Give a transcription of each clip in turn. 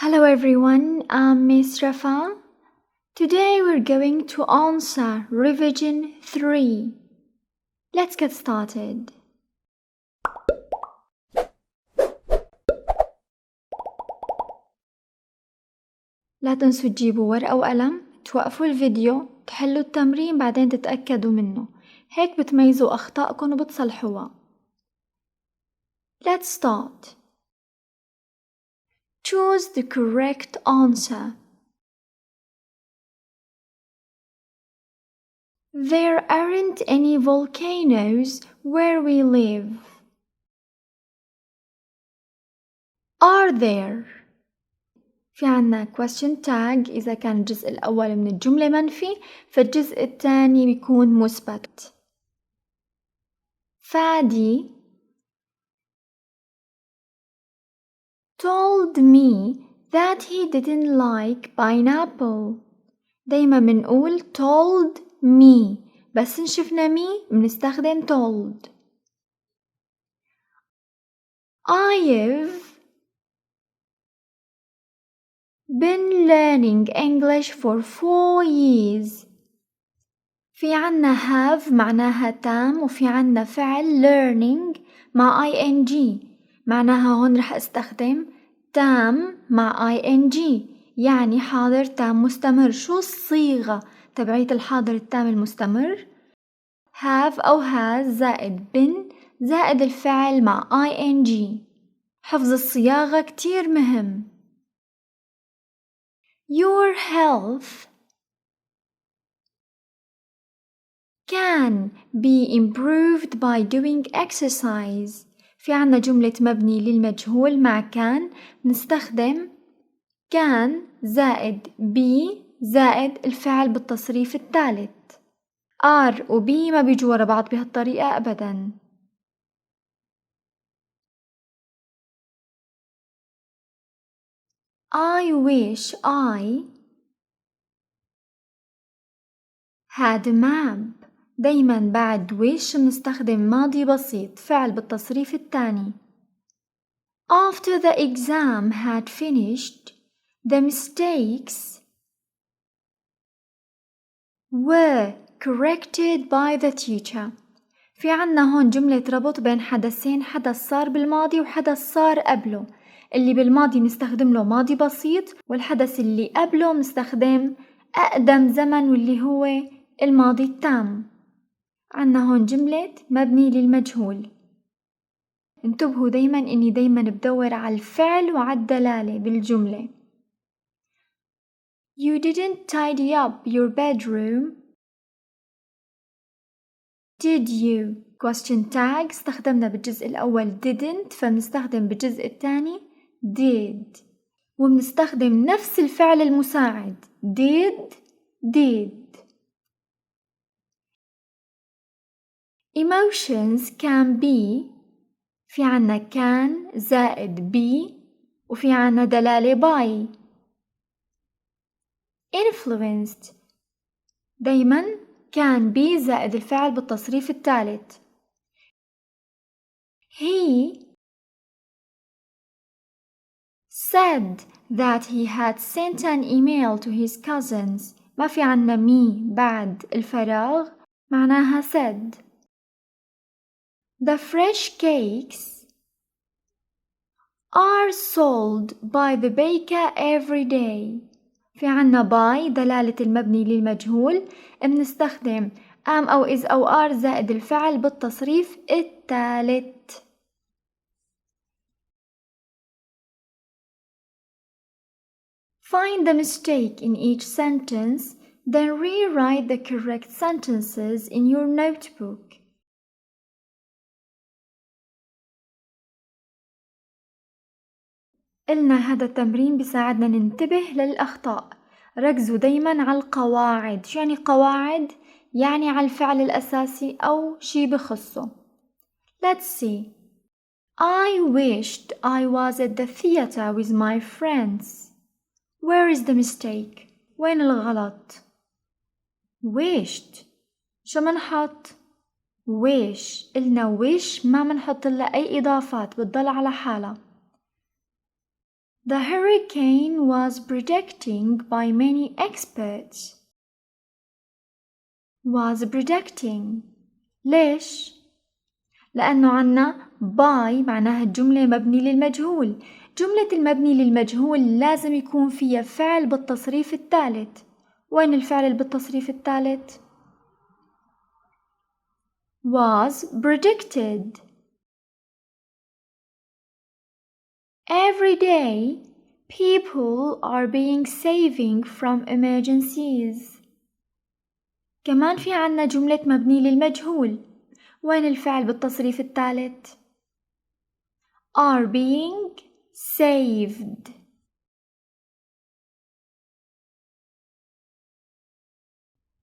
Hello everyone, I'm Miss Rafa. Today we're going to answer revision 3. Let's get started. لا تنسوا تجيبوا ورقة وقلم، توقفوا الفيديو، تحلوا التمرين بعدين تتأكدوا منه، هيك بتميزوا أخطائكم وبتصلحوها. Let's start. Choose the correct answer. There aren't any volcanoes where we live. Are there? في عنا question tag. إذا كان الجزء الأول من الجملة منفي فالجزء الثاني بيكون مثبت. فادي told me that he didn't like pineapple. دايما بنقول told me، بس نشفنا me بنستخدم told. I've been learning English for 4 years. في عنا have معناها تام، وفي عنا فعل learning مع ing، معناها هون رح استخدم تام مع ing، يعني حاضر تام مستمر. شو الصيغة تبعية الحاضر التام المستمر؟ have أو has زائد been زائد الفعل مع ing. حفظ الصياغة كتير مهم. Your health can be improved by doing exercise. في عنا جملة مبني للمجهول مع كان، نستخدم كان زائد be زائد الفعل بالتصريف الثالث. are و be ما بيجوا ورا بعض بهالطريقة أبدا. I wish I had a map. دايما بعد wish بنستخدم ماضي بسيط فعل بالتصريف الثاني. After the exam had finished, the mistakes were corrected by the teacher. في عنا هون جملة ربط بين حدثين، حدث صار بالماضي وحدث صار قبله. اللي بالماضي نستخدم له ماضي بسيط، والحدث اللي قبله نستخدم أقدم زمن واللي هو الماضي التام. عنا هون جملة مبني للمجهول. انتبهوا دايما اني دايما بدور على الفعل وعلى الدلالة بالجملة. You didn't tidy up your bedroom, did you? question tag استخدمنا بالجزء الأول didn't، فبنستخدم بالجزء الثاني did، وبنستخدم نفس الفعل المساعد did. Emotions can be، في عنا كان زائد be، وفي عنا دلالة by. Influenced دايما كان be زائد الفعل بالتصريف الثالث. He said that he had sent an email to his cousins. ما في عنا me بعد الفراغ، معناها said. The fresh cakes are sold by the baker every day. في عنا by دلالة المبني للمجهول، بنستخدم am أو is أو are زائد الفعل بالتصريف الثالث. Find the mistake in each sentence, then rewrite the correct sentences in your notebook. قلنا هذا التمرين بيساعدنا ننتبه للأخطاء. ركزوا دايما على القواعد. شو يعني قواعد؟ يعني على الفعل الأساسي أو شي بخصه. Let's see. I wished I was at the theater with my friends. Where is the mistake? وين الغلط؟ wished شو منحط؟ wish. قلنا wish ما منحط لها أي إضافات، بتضل على حالها. The hurricane was predicted by many experts. Was predicting. ليش؟ لأنه عنا by معناها الجملة مبني للمجهول. جملة المبني للمجهول لازم يكون فيها فعل بالتصريف الثالث. وين الفعل بالتصريف الثالث؟ was predicted. Every day, people are being saving from emergencies. كمان في عنا جملة مبني للمجهول. وين الفعل بالتصريف الثالث؟ are being saved.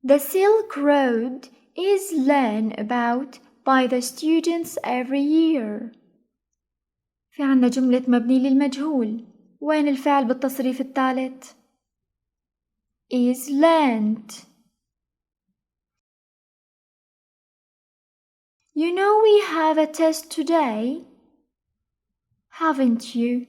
The Silk Road is learned about by the students every year. في عنا جملة مبني للمجهول. وين الفعل بالتصريف الثالث؟ is learned. You know we have a test today, haven't you?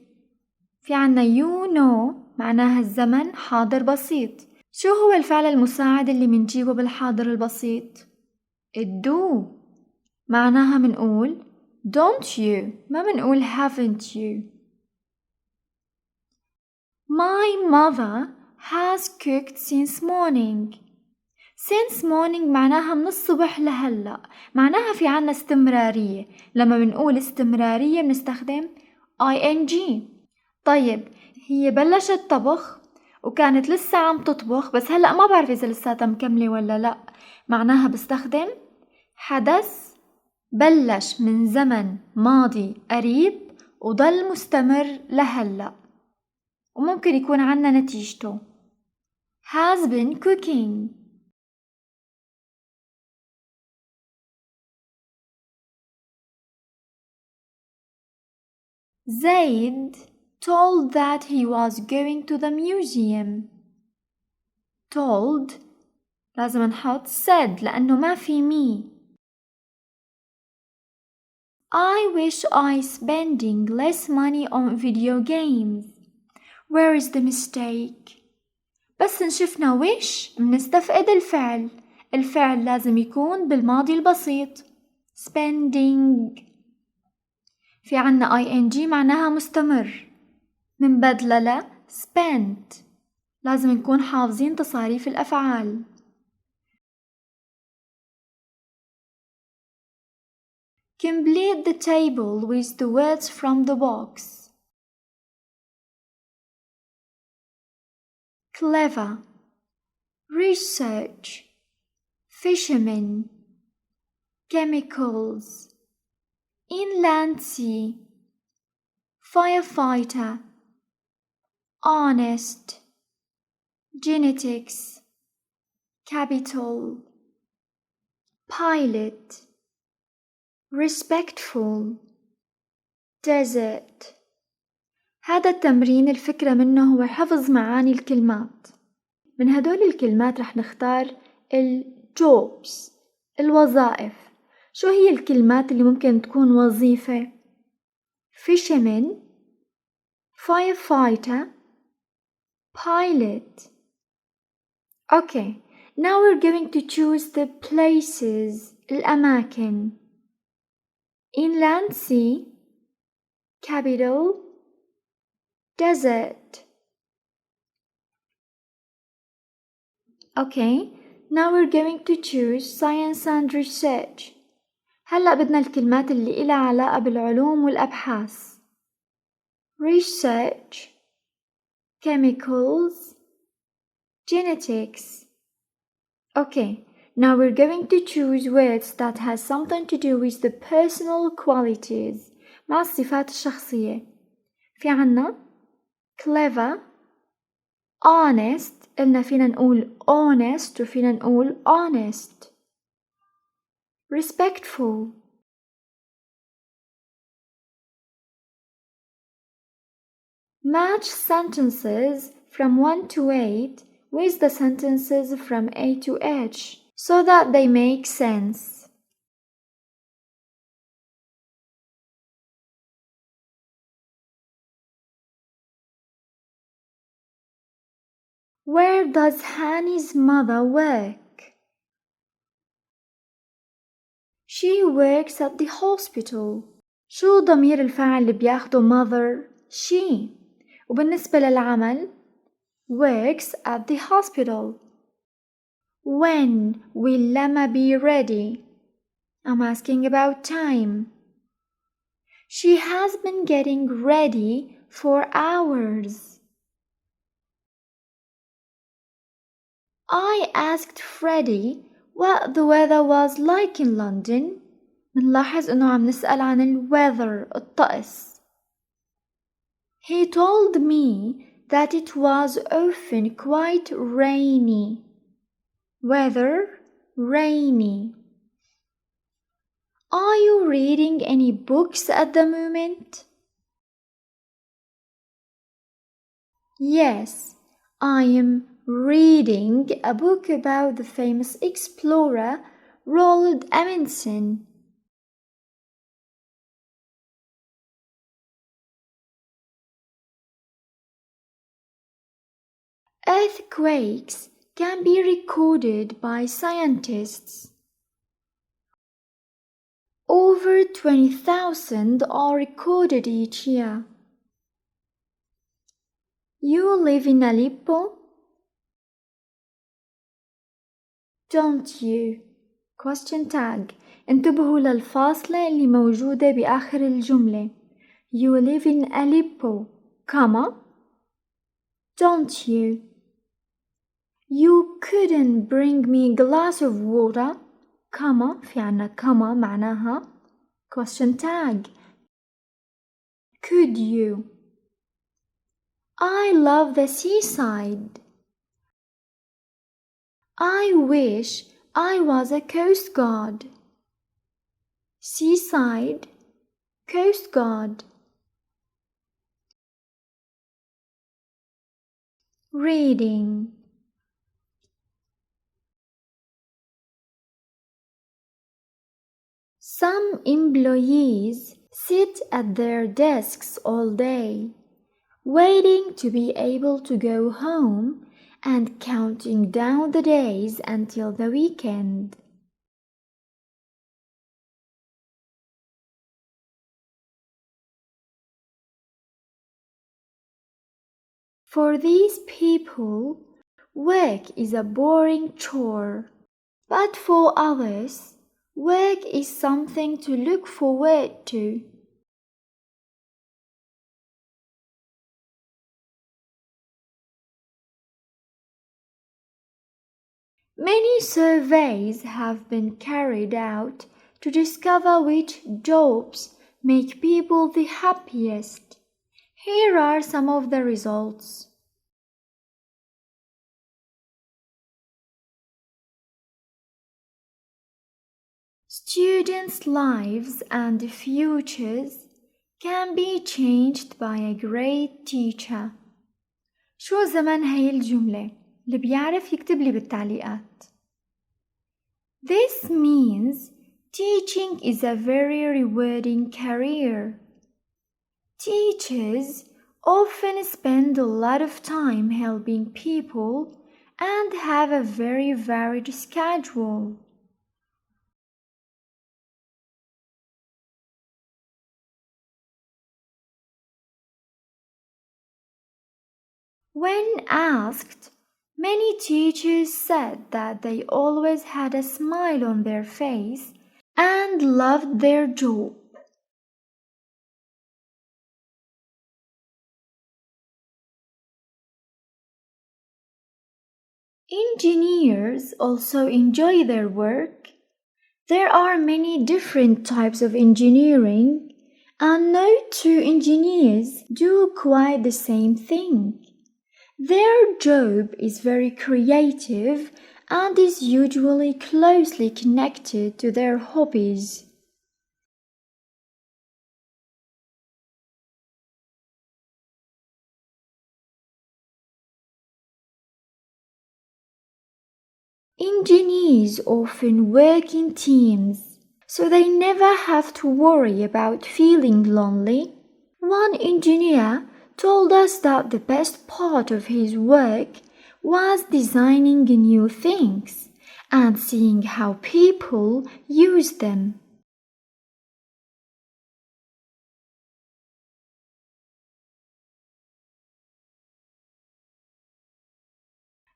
في عنا you know معناها الزمن حاضر بسيط. شو هو الفعل المساعد اللي منجيبه بالحاضر البسيط؟ do. معناها منقول don't you، ما منقول haven't you. My mother has cooked since morning. since morning معناها من الصبح لهلأ، معناها في عنا استمرارية. لما بنقول استمرارية بنستخدم ing. طيب هي بلشت طبخ وكانت لسه عم تطبخ، بس هلأ ما بعرف إذا لساتها مكملة ولا لأ. معناها بستخدم حدث بلش من زمن ماضي قريب وضل مستمر لهلأ، وممكن يكون عنا نتيجته has been cooking. Zaid told that he was going to the museum. told لازم نحط said لأنه ما في me. I wish I spending less money on video games. Where is the mistake? بس نشفنا wish منستفقد الفعل. الفعل لازم يكون بالماضي البسيط spending. في عنا ing معناها مستمر من بدلة spent. لازم نكون حافظين تصاريف الأفعال. Complete the table with the words from the box. Clever, research, fisherman, chemicals, inland sea, firefighter, honest, genetics, capital, pilot, respectful, desert. هذا التمرين الفكرة منه هو حفظ معاني الكلمات. من هدول الكلمات رح نختار jobs الوظائف. شو هي الكلمات اللي ممكن تكون وظيفة؟ fisherman, firefighter, pilot. Okay, now we're going to choose the places الأماكن. Inland sea, capital, desert. Okay, now we're going to choose science and research. هلأ بدنا الكلمات اللي إلها علاقة بالعلوم والأبحاث. research, chemicals, genetics. Okay, now we're going to choose words that has something to do with the personal qualities مع الصفات الشخصية. في عنا clever, honest. قلنا فينا نقول honest وفينا نقول honest. respectful. Match sentences from 1 to 8 with the sentences from A to H so that they make sense. Where does Hani's mother work? She works at the hospital. شو ضمير الفاعل اللي بياخده mother؟ she. وبالنسبة للعمل works at the hospital. When will Lama be ready? I'm asking about time. She has been getting ready for hours. I asked Freddie what the weather was like in London. منلاحظ إنه عم نسأل عن weather الطقس. He told me that it was often quite rainy. Weather, rainy. Are you reading any books at the moment? Yes, I am reading a book about the famous explorer Roald Amundsen. Earthquakes can be recorded by scientists. Over 20,000 are recorded each year. You live in Aleppo? Don't you? Question tag. انتبهوا للفاصلة اللي موجودة بآخر الجملة. You live in Aleppo, comma. Don't you? You couldn't bring me a glass of water, comma. في عنا comma معناها question tag. Could you? I love the seaside. I wish I was a coast guard. Seaside, coast guard. Reading. Some employees sit at their desks all day, waiting to be able to go home and counting down the days until the weekend. For these people, work is a boring chore, but for others, work is something to look forward to. Many surveys have been carried out to discover which jobs make people the happiest. Here are some of the results. Students' lives and futures can be changed by a great teacher. شو زمن هاي الجملة؟ اللي بيعرف يكتب لي بالتعليقات. This means teaching is a very rewarding career. Teachers often spend a lot of time helping people and have a very varied schedule. When asked, many teachers said that they always had a smile on their face and loved their job. Engineers also enjoy their work. There are many different types of engineering, and no two engineers do quite the same thing. Their job is very creative and is usually closely connected to their hobbies. Engineers often work in teams, so they never have to worry about feeling lonely. One engineer told us that the best part of his work was designing new things and seeing how people use them.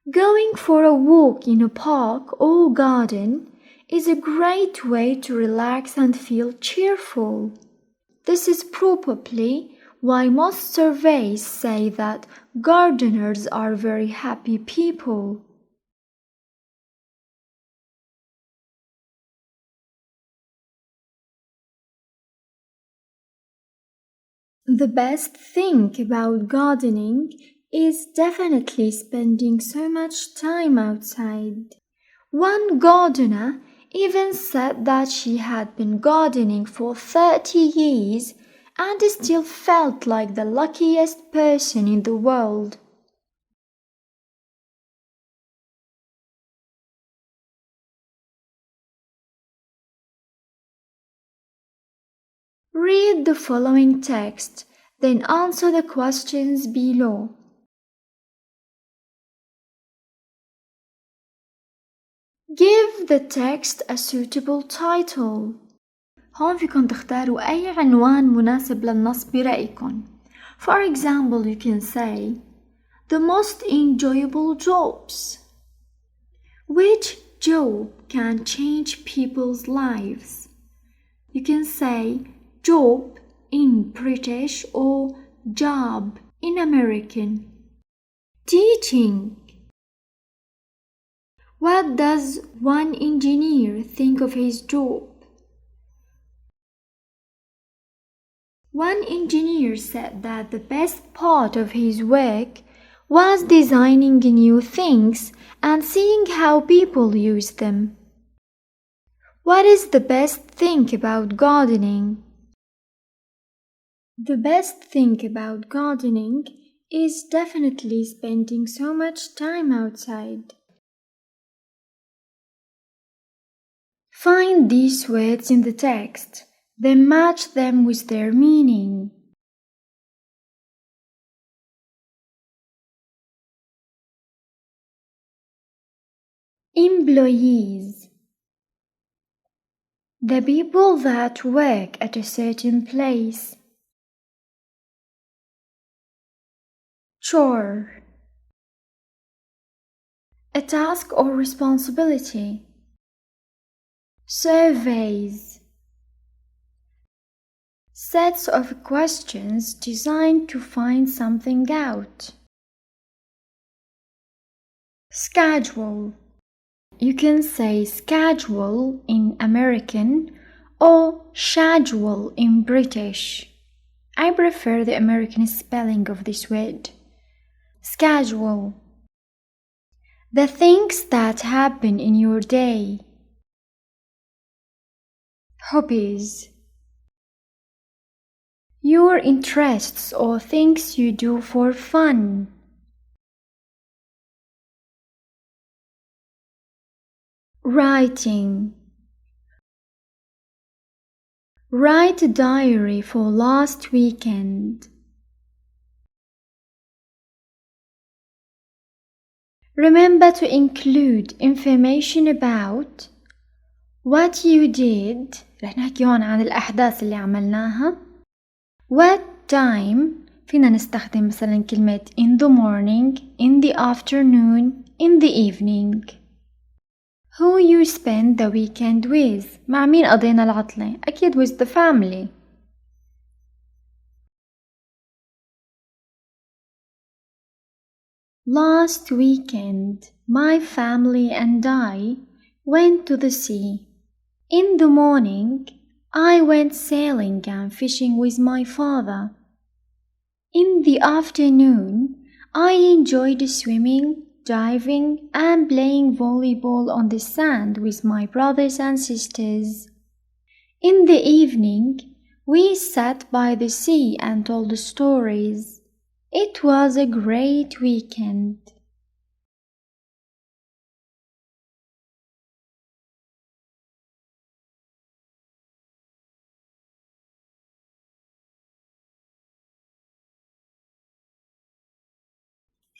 Going for a walk in a park or garden is a great way to relax and feel cheerful. This is probably why most surveys say that gardeners are very happy people. The best thing about gardening is definitely spending so much time outside. One gardener even said that she had been gardening for 30 years and still felt like the luckiest person in the world. Read the following text, then answer the questions below. Give the text a suitable title. هون فيكن تختاروا أي عنوان مناسب للنص برأيكم. For example, you can say the most enjoyable jobs. Which job can change people's lives? You can say job in British or job in American. Teaching. What does one engineer think of his job? One engineer said that the best part of his work was designing new things and seeing how people use them. What is the best thing about gardening? The best thing about gardening is definitely spending so much time outside. Find these words in the text, then match them with their meaning. Employees. The people that work at a certain place. Chore. A task or responsibility. Surveys. Sets of questions designed to find something out. Schedule. You can say schedule in American or schedule in British. I prefer the American spelling of this word. Schedule. The things that happen in your day. Hobbies. Your interests or things you do for fun. Writing. Write a diary for last weekend. Remember to include information about what you did. رح نحكي هون عن الأحداث اللي عملناها. What time. فينا نستخدم مثلا كلمة in the morning, in the afternoon, in the evening. Who you spend the weekend with. مع مين قضينا العطلة؟ أكيد with the family. Last weekend, my family and I went to the sea. In the morning, I went sailing and fishing with my father. In the afternoon, I enjoyed swimming, diving, and playing volleyball on the sand with my brothers and sisters. In the evening, we sat by the sea and told stories. It was a great weekend.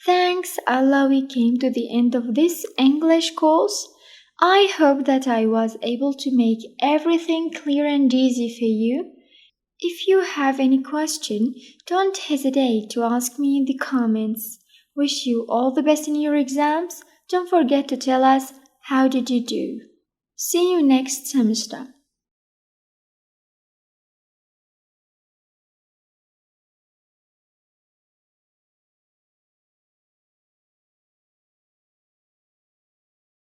Thanks Allah we came to the end of this English course. I hope that I was able to make everything clear and easy for you. If you have any question, don't hesitate to ask me in the comments. Wish you all the best in your exams. Don't forget to tell us how did you do. See you next semester.